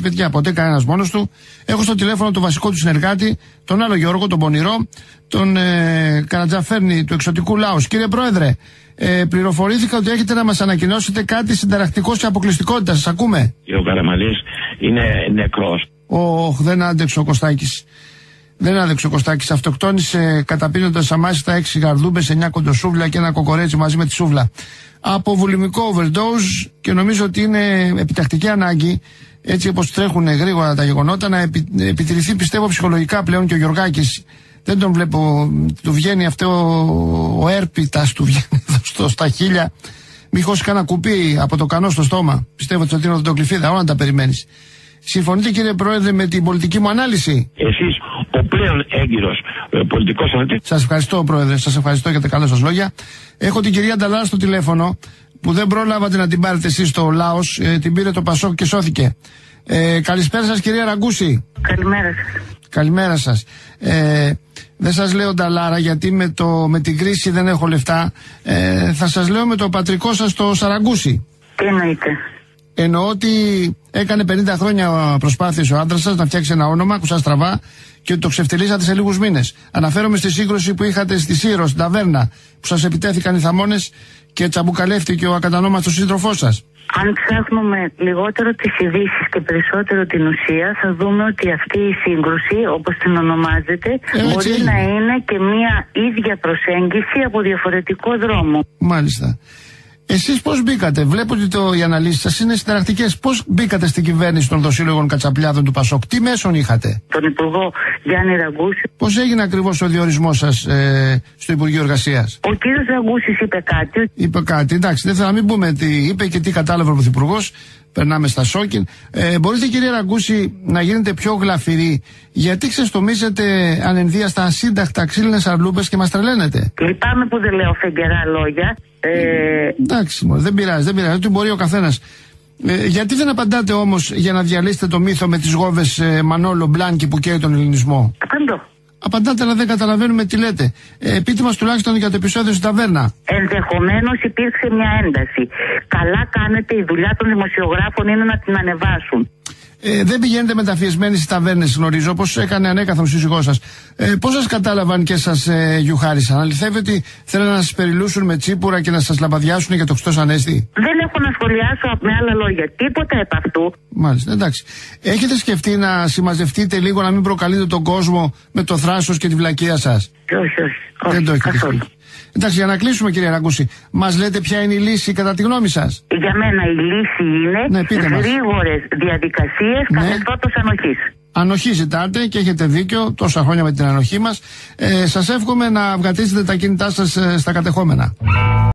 παιδιά, ποτέ κανένας μόνος του. Έχω στο τηλέφωνο τον βασικό του συνεργάτη, τον άλλο Γιώργο, τον Πονηρό, τον Καρατζαφέρνη του Εξωτικού Λάους. Κύριε Πρόεδρε, πληροφορήθηκα ότι έχετε να μας ανακοινώσετε κάτι συνταρακτικό σε αποκλειστικότητα. Σας ακούμε. Ο Καραμαλής είναι νεκρός. Δεν άντεξε ο Κωστάκης. Δεν άδεξε ο Κωστάκης. Αυτοκτόνησε καταπίνοντας αμάσιτα 6 γαρδούμπες, 9 κοντοσούβλα και ένα κοκορέτσι μαζί με τη σούβλα. Από βουλημικό overdose, και νομίζω ότι είναι επιτακτική ανάγκη, έτσι όπως τρέχουν γρήγορα τα γεγονότα, να επιτηρηθεί, πιστεύω, ψυχολογικά πλέον και ο Γιωργάκης. Δεν τον βλέπω, του βγαίνει αυτό ο έρπιτας, του βγαίνει στα χείλια. Μη χώσει κανένα κουπί από το κανό στο στόμα. Πιστεύω ότι θα τον κλειφίδα, όλα τα περιμένεις. Συμφωνείτε, κύριε Πρόεδρε, με την πολιτική μου ανάλυση? Εσείς, ο πλέον έγκυρος πολιτικός αναλυτής. Σας ευχαριστώ, Πρόεδρε, σας ευχαριστώ για τα καλά σας λόγια. Έχω την κυρία Νταλάρα στο τηλέφωνο, που δεν πρόλαβατε να την πάρετε εσείς στο Λάος, την πήρε το Πασόκ και σώθηκε. Καλησπέρα σας, κυρία Ραγκούση. Καλημέρα σας. Καλημέρα σας. Δεν σας λέω Νταλάρα, γιατί με την κρίση δεν έχω λεφτά. Θα σας λέω με το πατρικό σας το Σαραγκούσι. Τι εννοείτε? Εννοώ ότι έκανε 50 χρόνια προσπάθειες ο άντρας σας να φτιάξει ένα όνομα, ακουσα στραβά, και το ξεφτυλίσατε σε λίγους μήνες. Αναφέρομαι στη σύγκρουση που είχατε στη Σύρο, στην ταβέρνα, που σας επιτέθηκαν οι θαμώνες και τσαμπουκαλεύτηκε ο ακατανόμαστος σύντροφός σας. Αν ψάχνουμε λιγότερο τις ειδήσεις και περισσότερο την ουσία, θα δούμε ότι αυτή η σύγκρουση, όπως την ονομάζετε, μπορεί να είναι και μια ίδια προσέγγιση από διαφορετικό δρόμο. Μάλιστα. Εσείς πώς μπήκατε? Βλέπω ότι οι αναλύσεις σας είναι συνταρακτικές. Πώς μπήκατε στην κυβέρνηση των δοσύλλογων Κατσαπλιάδων του Πασόκ? Τι μέσον είχατε? Τον Υπουργό Γιάννη Ραγκούση. Πώς έγινε ακριβώς ο διορισμός σας στο Υπουργείο Εργασίας? Ο κύριος Ραγκούσης είπε κάτι. Είπε κάτι, εντάξει, δεν θέλω να μην πούμε τι είπε και τι κατάλαβε ο Πρωθυπουργός. Περνάμε στα σόκιν. Μπορείτε, κύριε Ραγκούση, να γίνετε πιο γλαφυροί? Γιατί ξεστομίζετε ανενδίαστα ασύνταχτα ξύλινες αρλούπες και μας τρελαίνετε? Λυπάμαι που δεν λέω φεγγερά λόγια. Εντάξει, δεν πειράζει, ότι μπορεί ο καθένας. Γιατί δεν απαντάτε όμως για να διαλύσετε το μύθο με τις γόβες Μανόλο Μπλάνκι που καίει τον ελληνισμό? Απαντώ. Απαντάτε, αλλά δεν καταλαβαίνουμε τι λέτε. Πείτε μας τουλάχιστον για το επεισόδιο στην ταβέρνα. Ενδεχομένως υπήρξε μια ένταση. Καλά κάνετε, η δουλειά των δημοσιογράφων είναι να την ανεβάσουν. Δεν πηγαίνετε μεταφιεσμένοι στις ταβέρνες, γνωρίζω, όπως έκανε ανέκαθεν ο σύζυγός σας. Πώς σας κατάλαβαν και σας γιουχάρισαν? Αληθεύει ότι θέλουν να σας περιλούσουν με τσίπουρα και να σας λαμπαδιάσουν για το Χριστός Ανέστη? Δεν έχω να σχολιάσω με άλλα λόγια τίποτα επ' αυτού. Μάλιστα, εντάξει. Έχετε σκεφτεί να συμμαζευτείτε λίγο, να μην προκαλείτε τον κόσμο με το θράσος και τη βλακεία σας? Όχι. Δεν το έχετε σκεφτεί. Εντάξει, για να κλείσουμε, κύριε Ραγκούση, μας λέτε ποια είναι η λύση κατά τη γνώμη σας? Για μένα η λύση είναι γρήγορες διαδικασίες καθεστώτος ανοχής. Ανοχή ζητάτε και έχετε δίκιο, τόσα χρόνια με την ανοχή μας. Σας εύχομαι να βγατήσετε τα κινητά σας στα κατεχόμενα.